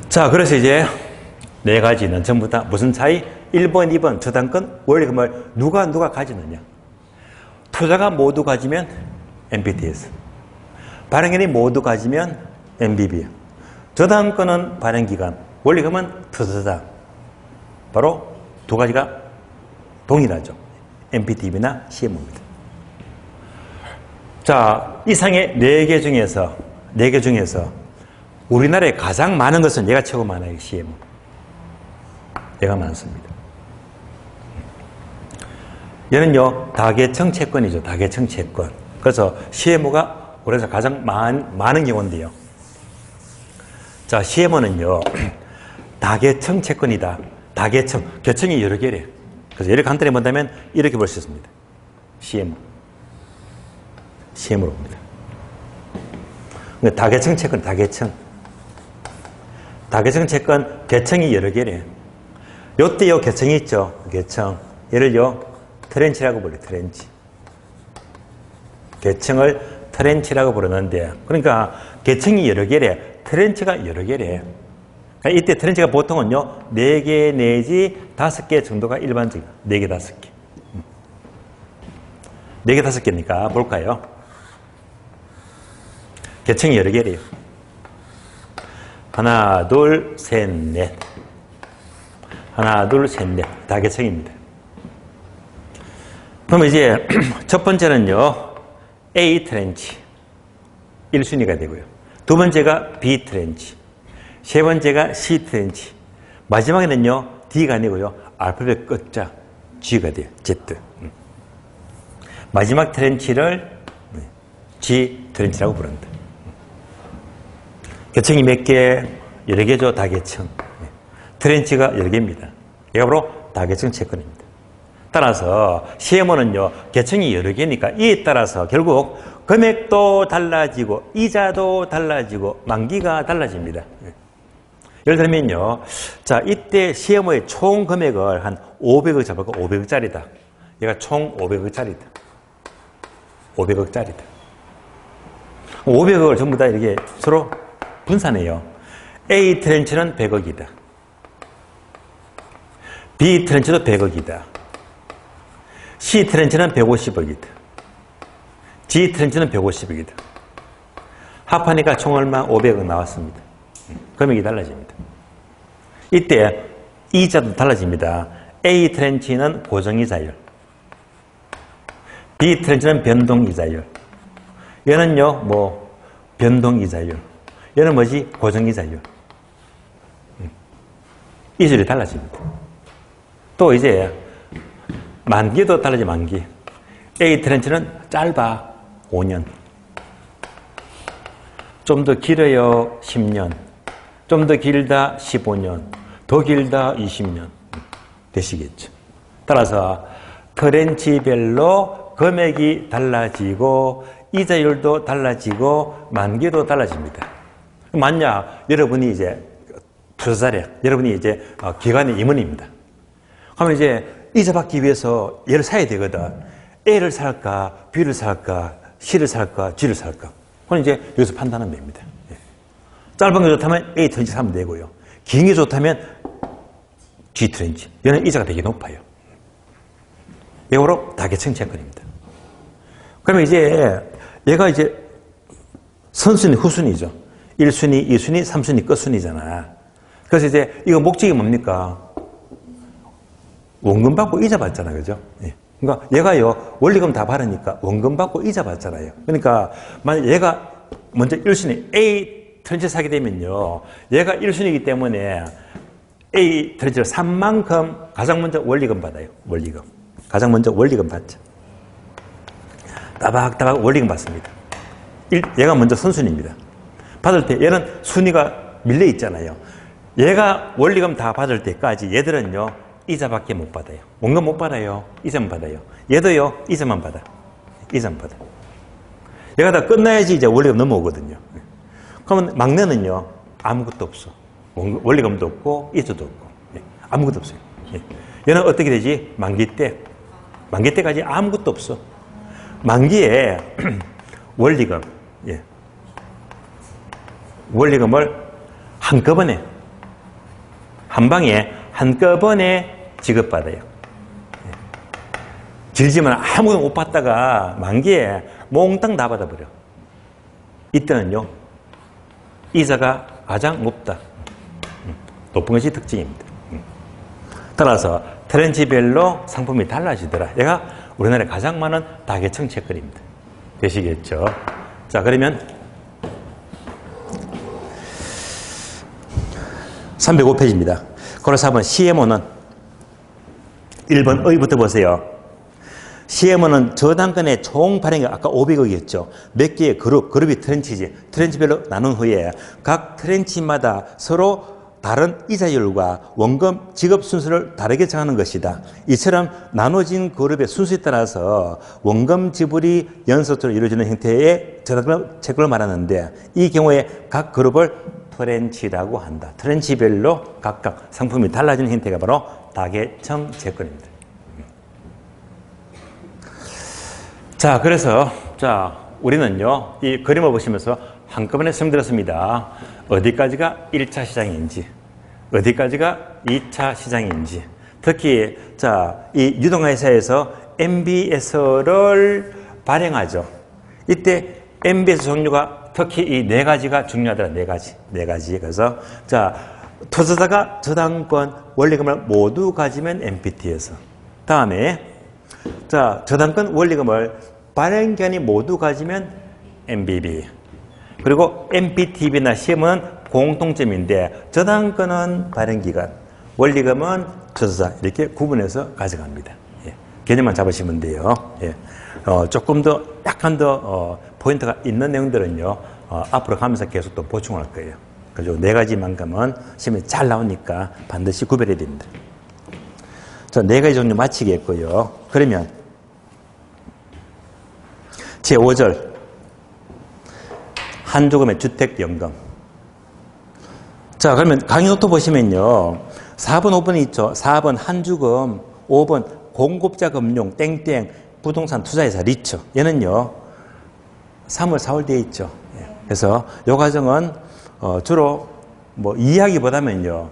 자, 그래서 이제 네 가지는 전부 다 무슨 차이? 1번, 2번 저당권, 원리금을 누가 가지느냐. 투자가 모두 가지면 MPTS, 발행인이 모두 가지면 MBB. 저당권은 발행기관, 원리금은 투자자. 바로 두 가지가 동일하죠. MPTB나 CMO입니다. 자, 이상의 네 개 중에서 우리나라에 가장 많은 것은 얘가 최고 많아요. CMO. 얘가 많습니다. 얘는요, 다계층 채권이죠. 다계층 채권. 그래서 CMO가 우리나라에서 가장 많은 경우인데요. 자, CMO는요, 다계층 채권이다. 다계층. 계층이 여러 개래. 그래서 예를 간단히 본다면 이렇게 볼 수 있습니다. CMO로 봅니다. 다계층 채권, 다계층. 다계층 채권, 계층이 여러 개래. 요때 요 계층이 있죠. 계층. 얘를요, 트렌치라고 불러요. 트렌치. 계층을 트렌치라고 부르는데, 그러니까 계층이 여러 개래. 트렌치가 여러 개래. 그러니까 이때 트렌치가 보통은요, 4개 내지 5개 정도가 일반적이에요. 4개, 5개. 4개, 5개니까 볼까요? 계층이 여러 개래요. 하나, 둘, 셋, 넷. 하나, 둘, 셋, 넷. 다계층입니다. 그럼 이제 첫 번째는요, A 트렌치. 1순위가 되고요. 두 번째가 B 트렌치. 세 번째가 C 트렌치. 마지막에는요, D가 아니고요, 알파벳 끝자 G가 돼요. Z. 마지막 트렌치를 G 트렌치라고 부른다. 계층이 몇 개? 여러 개죠. 다계층. 트렌치가 여러 개입니다. 이가 바로 다계층 채권입니다. 따라서 CMO는요, 계층이 여러 개니까 이에 따라서 결국 금액도 달라지고 이자도 달라지고 만기가 달라집니다. 예를 들면요, 자, 이때 CMO의 총 금액을 한 500억 잡을까? 500억짜리다. 얘가 총 500억짜리다. 500억짜리다. 500억을 전부 다 이렇게 서로 분산해요. A 트렌치는 100억이다. B 트렌치도 100억이다. C 트렌치는 150억이다. G 트렌치는 150억이다. 합하니까 총 얼마? 500억 나왔습니다. 금액이 달라집니다. 이때 이자도 달라집니다. A 트렌치는 고정이자율, B 트렌치는 변동이자율. 얘는요, 뭐 변동이자율. 얘는 뭐지? 고정이자율. 이자율이 달라집니다. 또 이제 만기도 달라지. 만기. A 트렌치는 짧아 5년, 좀 더 길어요 10년, 좀 더 길다 15년, 더 길다 20년 되시겠죠. 따라서 트렌치별로 금액이 달라지고 이자율도 달라지고 만기도 달라집니다. 만약 여러분이 이제 투자자래, 여러분이 이제 기관의 임원입니다. 그러면 이제 이자 받기 위해서 얘를 사야 되거든. A를 살까, B를 살까, C를 살까, G를 살까. 그럼 이제 여기서 판단하면 됩니다. 짧은 게 좋다면 A 트렌치 사면 되고요. 긴 게 좋다면 G 트렌치. 얘는 이자가 되게 높아요. 이거로 다계층 채권입니다. 그러면 이제 얘가 이제 선순위, 후순위죠. 1순위, 2순위, 3순위, 끝순위잖아. 그래서 이제 이거 목적이 뭡니까? 원금 받고 이자 받잖아, 그죠? 그러니까 얘가요, 원리금 다 받으니까 원금 받고 이자 받잖아요. 그러니까 만약 얘가 먼저 1순위 A 트렌치 사게 되면요, 얘가 1순위이기 때문에 A 트렌치를 산 만큼 가장 먼저 원리금 받아요. 원리금. 가장 먼저 원리금 받죠. 따박따박 원리금 받습니다. 얘가 먼저 선순위입니다. 받을 때 얘는 순위가 밀려 있잖아요. 얘가 원리금 다 받을 때까지 얘들은요, 이자밖에 못 받아요. 원금 못 받아요. 이자만 받아요. 얘도요, 이자만 받아. 이자만 받아. 얘가 다 끝나야지 이제 원리금 넘어오거든요. 그러면 막내는요, 아무것도 없어. 원리금도 없고, 이자도 없고. 아무것도 없어요. 얘는 어떻게 되지? 만기 때까지 아무것도 없어. 만기에 원리금, 원리금을 한꺼번에, 한 방에 한꺼번에 지급받아요. 길지만 아무것도 못 받다가 만기에 몽땅 다 받아버려. 이때는요, 이자가 가장 높다. 높은 것이 특징입니다. 따라서 트렌치별로 상품이 달라지더라. 얘가 우리나라에 가장 많은 다계층 채권입니다. 되시겠죠? 자, 그러면 305페이지입니다. 그래서 한번 CMO는 1번 의부터 보세요. CMO는 저당권의 총 발행액 아까 500억이었죠. 몇 개의 그룹이 트렌치지. 트렌치별로 나눈 후에 각 트렌치마다 서로 다른 이자율과 원금 지급 순서를 다르게 정하는 것이다. 이처럼 나눠진 그룹의 순수에 따라서 원금 지불이 연속적으로 이루어지는 형태의 저당권 채권을 말하는데 이 경우에 각 그룹을 트렌치라고 한다. 트렌치별로 각각 상품이 달라지는 형태가 바로 다계층 채권입니다. 자, 그래서 우리는요, 이 그림을 보시면서 한꺼번에 설명드렸습니다. 어디까지가 1차 시장인지, 어디까지가 2차 시장인지. 특히 이 유동회사에서 MBS를 발행하죠. 이때 MBS 종류가 특히 이 4가지가 중요하더라. 4가지. 그래서 투자자가 저당권 원리금을 모두 가지면 MPT에서, 다음에 저당권 원리금을 발행기관이 모두 가지면 MBB, 그리고 MPTB나 CM은 공통점인데 저당권은 발행기관, 원리금은 투자자 이렇게 구분해서 가져갑니다. 개념만 잡으시면 돼요. 조금 더 약간 더 포인트가 있는 내용들은요, 앞으로 가면서 계속 또 보충할 거예요. 그래서 4가지만큼은 시험에 잘 나오니까 반드시 구별해야 됩니다. 자, 4가지 종류 마치겠고요. 그러면 제5절 한조금의 주택연금. 자, 그러면 강의 노트 보시면요, 4번, 5번이 있죠. 4번 한주금, 5번 공급자금융 땡땡 부동산 투자회사 리처. 얘는요 3월, 4월 뒤에 있죠. 그래서 이 과정은 주로 뭐 이해하기보다는요,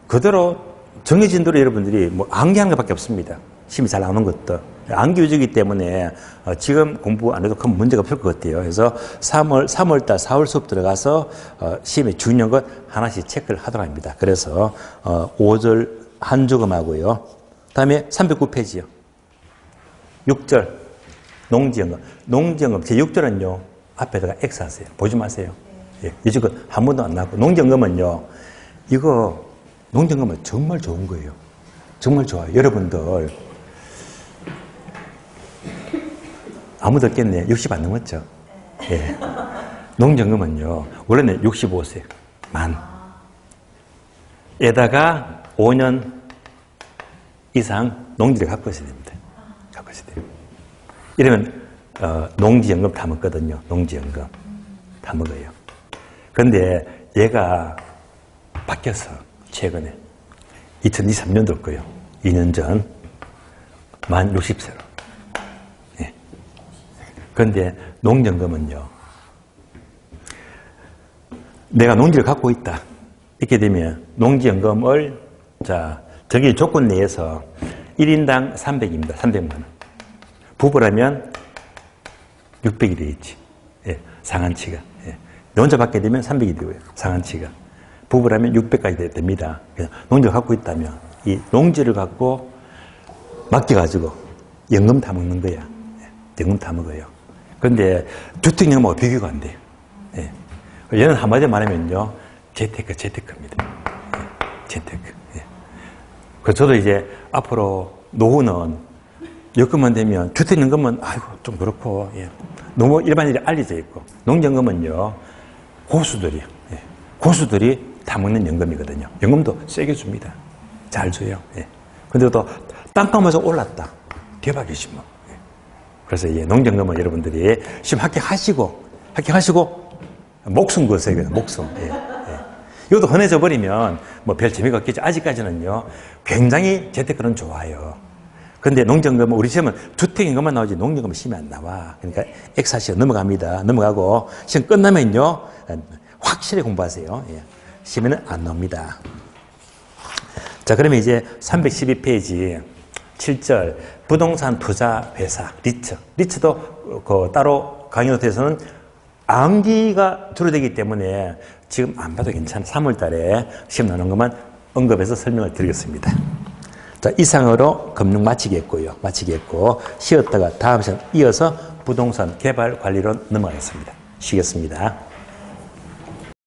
그대로 정해진 대로 여러분들이 뭐 암기하는 것밖에 없습니다. 시험이 잘 나오는 것도. 암기 위주이기 때문에 지금 공부 안 해도 큰 문제가 없을 것 같아요. 그래서 3월달, 4월 수업 들어가서 시험에 중요한 것 하나씩 체크를 하도록 합니다. 그래서 5절 한주금하고요. 다음에 309페이지요. 6절 농지연금. 농지연금 제6절은요. 앞에다가 X 하세요. 보지 마세요. 이 지금 한 번도 안 나왔고. 농지연금은요. 이거 농지연금은 정말 좋은 거예요. 정말 좋아요. 여러분들 아무도 없겠네. 60 안 넘었죠? 예. 농지연금은요. 원래는 65세 만. 에다가 5년 이상 농지를 갖고 있어야 됩니다. 갖고 있어야 돼요. 이러면 농지연금 다 먹거든요. 농지연금 다 먹어요. 그런데 얘가 바뀌었어. 최근에 2023년도 거예요. 2년 전 만 60세로. 예. 그런데 농지연금은요, 내가 농지를 갖고 있다. 이렇게 되면 농지연금을 저기 조건 내에서 1인당 300입니다. 300만 원. 부부라면 600이 되겠지. 예, 상한치가. 예. 혼자 받게 되면 300이 되고요. 상한치가. 부부라면 600까지 됩니다. 농지를 갖고 있다면 이 농지를 갖고 맡겨가지고 연금 다 먹는 거야. 예, 연금 다 먹어요. 그런데 주택연금하고 비교가 안 돼요. 예. 얘는 한마디로 말하면요, 재테크입니다. 예, 재테크. 예. 저도 이제 앞으로 노후는 여건만 되면 주택연금은 아이고 좀 그렇고, 예. 너무 일반인들이 알려져 있고, 농지연금은요 고수들이 다 먹는 연금이거든요. 연금도 세게 줍니다. 잘 줘요. 예. 근데 또 땅값마저 올랐다. 대박이지 뭐. 그래서 이 농정금은 여러분들이 시험 합격하시고 목숨 거세요. 목숨. 예. 이것도 흔해져 버리면 뭐 별 재미가 없겠죠. 아직까지는요. 굉장히 재테크는 좋아요. 근데 농정금은 우리 시험은 주택인 것만 나오지 농정금은 시험이 안 나와. 그러니까 엑사 시험 넘어갑니다. 넘어가고 시험 끝나면요. 확실히 공부하세요. 예. 시험에는 안 나옵니다. 자, 그러면 이제 312페이지 7절 부동산 투자 회사 리츠. 리츠도 그 따로 강의 노트에서는 암기가 주로 되기 때문에 지금 안 봐도 괜찮아. 3월 달에 시험 나오는 것만 언급해서 설명을 드리겠습니다. 자, 이상으로 금융 마치겠고 쉬었다가 다음 시간 이어서 부동산 개발 관리론 넘어가겠습니다. 쉬겠습니다.